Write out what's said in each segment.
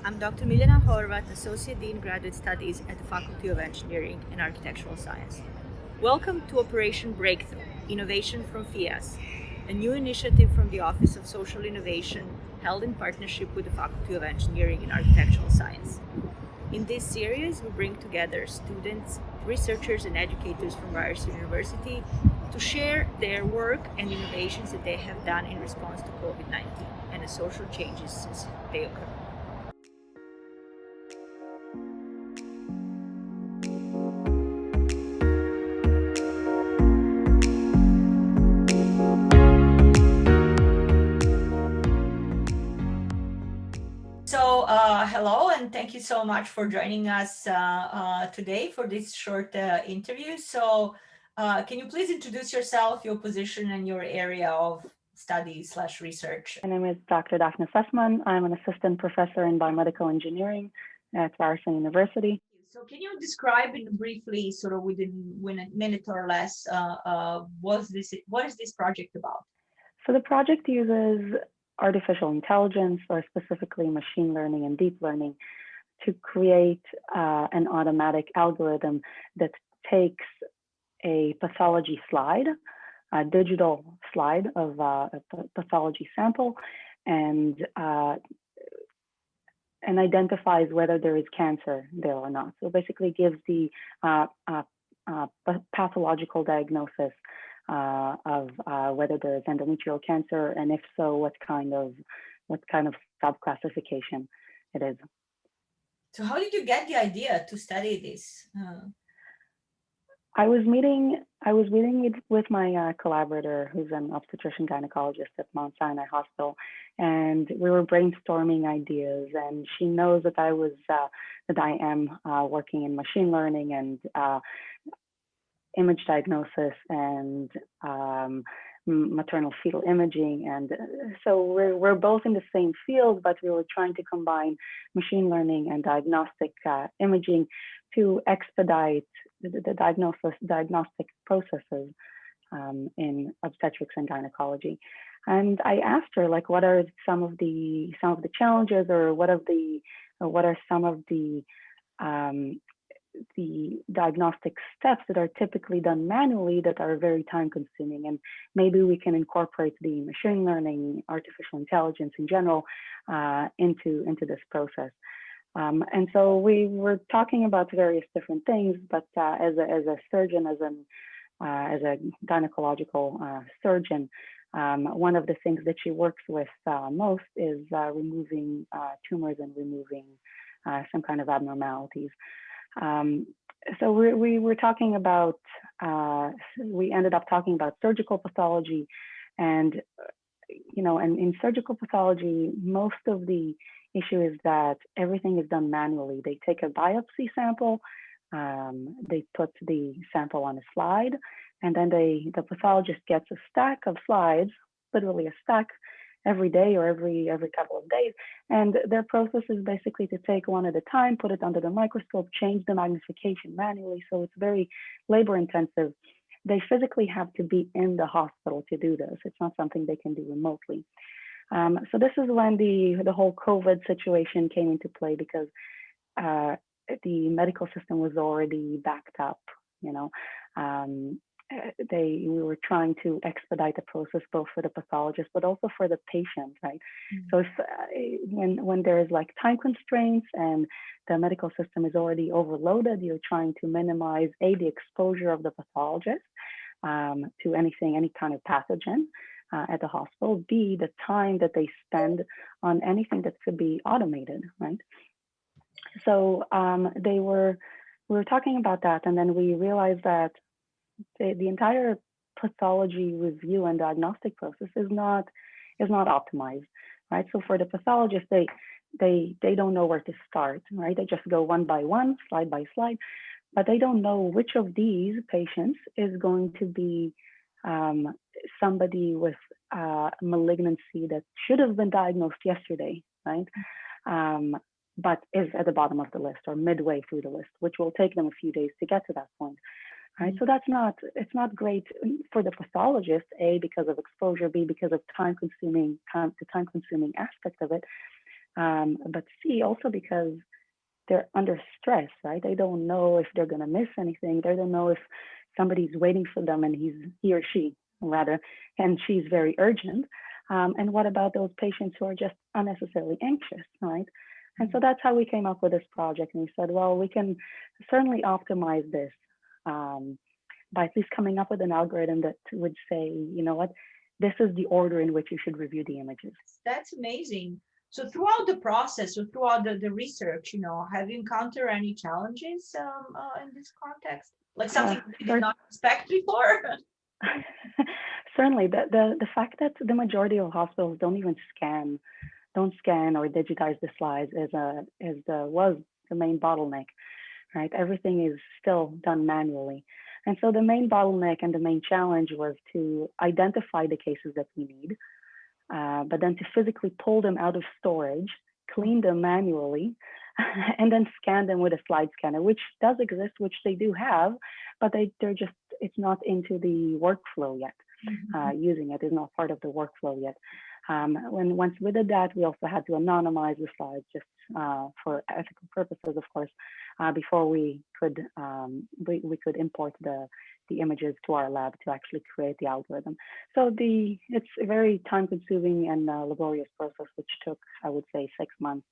I'm Dr. Milena Horvat, Associate Dean Graduate Studies at the Faculty of Engineering and Architectural Science. Welcome to Operation Breakthrough, Innovation from FEAS, a new initiative from the Office of Social Innovation held in partnership with the Faculty of Engineering and Architectural Science. In this series, we bring together students, researchers, and educators from Ryerson University to share their work and innovations that they have done in response to COVID-19 and the social changes since they occurred. Hello, and thank you so much for joining us today for this short interview. Can you please introduce yourself, your position, and your area of study/research? My name is Dr. Dafna Sussman. I'm an assistant professor in biomedical engineering at Ryerson University. So can you describe briefly, sort of within a minute or less, what is this project about? So the project uses artificial intelligence, or specifically machine learning and deep learning, to create an automatic algorithm that takes a pathology slide, a digital slide of a pathology sample, and identifies whether there is cancer there or not. So basically gives the pathological diagnosis of whether there is endometrial cancer, and if so, what kind of subclassification it is. So how did you get the idea to study this? I was meeting with my collaborator, who's an obstetrician gynecologist at Mount Sinai Hospital, and we were brainstorming ideas. And she knows that I am working in machine learning and image diagnosis and maternal fetal imaging, and so we're both in the same field, but we were trying to combine machine learning and diagnostic imaging to expedite the diagnostic processes in obstetrics and gynecology. And I asked her, like, what are some of the challenges, or what are some of the diagnostic steps that are typically done manually that are very time consuming, and maybe we can incorporate the machine learning, artificial intelligence in general into this process. And so we were talking about various different things, but as a surgeon, as a gynecological surgeon, one of the things that she works with most is removing tumors and removing some kind of abnormalities. So we were talking about, we ended up talking about surgical pathology, and and in surgical pathology, most of the issue is that everything is done manually. They take a biopsy sample, they put the sample on a slide, and then the pathologist gets a stack of slides, literally a stack, every day or every couple of days. And their process is basically to take one at a time, put it under the microscope, change the magnification manually. So it's very labor intensive. They physically have to be in the hospital to do this. It's not something they can do remotely. So this is when the whole COVID situation came into play, because the medical system was already backed up. We were trying to expedite the process both for the pathologist but also for the patient, right? Mm-hmm. So if when there is like time constraints and the medical system is already overloaded, you're trying to minimize the exposure of the pathologist to any kind of pathogen at the hospital, the time that they spend on anything that could be automated, right? So we were talking about that, and then we realized that the entire pathology review and diagnostic process is not optimized, right? So for the pathologist, they don't know where to start, right? They just go one by one, slide by slide, but they don't know which of these patients is going to be somebody with malignancy that should have been diagnosed yesterday, right? But is at the bottom of the list or midway through the list, which will take them a few days to get to that point. Right, so it's not great for the pathologist, A, because of exposure, B, because of the time consuming aspect of it, but C, also because they're under stress, right? They don't know if they're going to miss anything. They don't know if somebody's waiting for them and he or she, rather, and she's very urgent. And what about those patients who are just unnecessarily anxious, right? And so that's how we came up with this project. And we said, well, we can certainly optimize this by at least coming up with an algorithm that would say, you know what, this is the order in which you should review the images. That's amazing. So throughout the process or throughout the research, have you encountered any challenges in this context? Like something you did not expect before? Certainly, the fact that the majority of hospitals don't scan or digitize the slides was the main bottleneck, right? Everything is still done manually. And so the main bottleneck and the main challenge was to identify the cases that we need, but then to physically pull them out of storage, clean them manually, and then scan them with a slide scanner, which does exist, which they do have, but it's not into the workflow yet. Using it is not part of the workflow yet. Once we did that, we also had to anonymize the slides just for ethical purposes, of course, before we could import the images to our lab to actually create the algorithm. So it's a very time-consuming and laborious process, which took, I would say, 6 months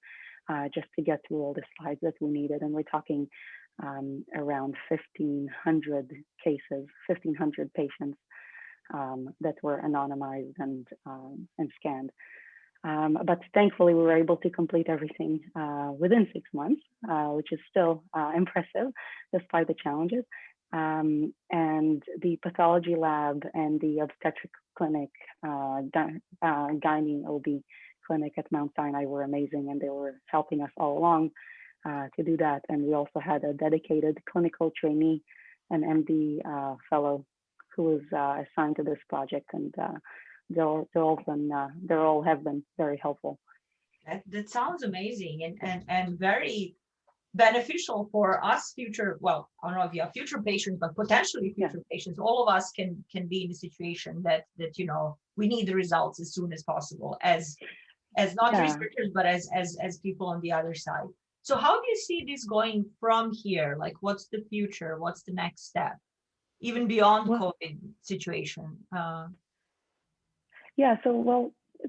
just to get through all the slides that we needed. And we're talking around 1,500 cases, 1,500 patients that were anonymized and scanned. But thankfully, we were able to complete everything within 6 months, which is still impressive despite the challenges. And the pathology lab and the obstetric clinic, gynae OB clinic at Mount Sinai were amazing, and they were helping us all along to do that. And we also had a dedicated clinical trainee, an MD fellow, who was assigned to this project, and they all have been very helpful. That sounds amazing and very beneficial for us future. Well, I don't know if you have future patients, but potentially future patients. All of us can be in a situation that we need the results as soon as possible, as not researchers, but as people on the other side. So how do you see this going from here? Like, what's the future? What's the next step? Even beyond COVID situation?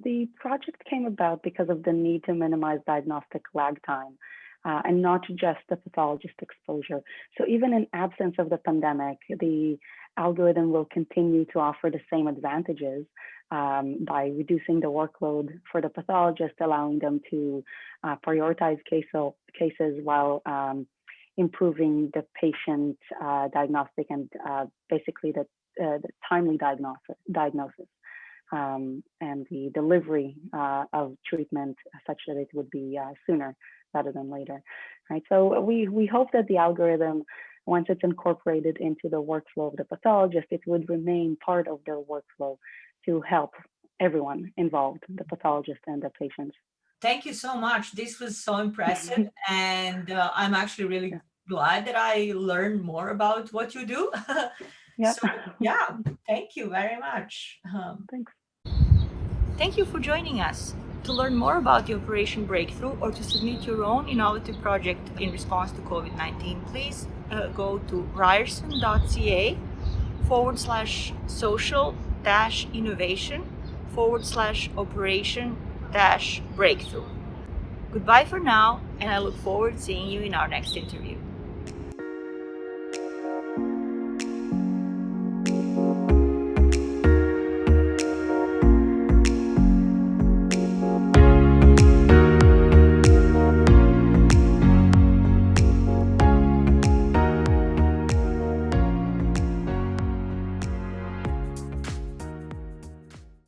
The project came about because of the need to minimize diagnostic lag time and not just the pathologist exposure. So even in absence of the pandemic, the algorithm will continue to offer the same advantages by reducing the workload for the pathologist, allowing them to prioritize cases while improving the patient diagnostic and basically the timely diagnosis and the delivery of treatment such that it would be sooner rather than later, right? So we hope that the algorithm, once it's incorporated into the workflow of the pathologist, it would remain part of their workflow to help everyone involved, the pathologist and the patients. Thank you so much. This was so impressive. And I'm actually really glad that I learned more about what you do. So, thank you very much. Thanks. Thank you for joining us. To learn more about the Operation Breakthrough or to submit your own innovative project in response to COVID-19, please go to ryerson.ca/social-innovation/operation-breakthrough. Goodbye for now, and I look forward to seeing you in our next interview.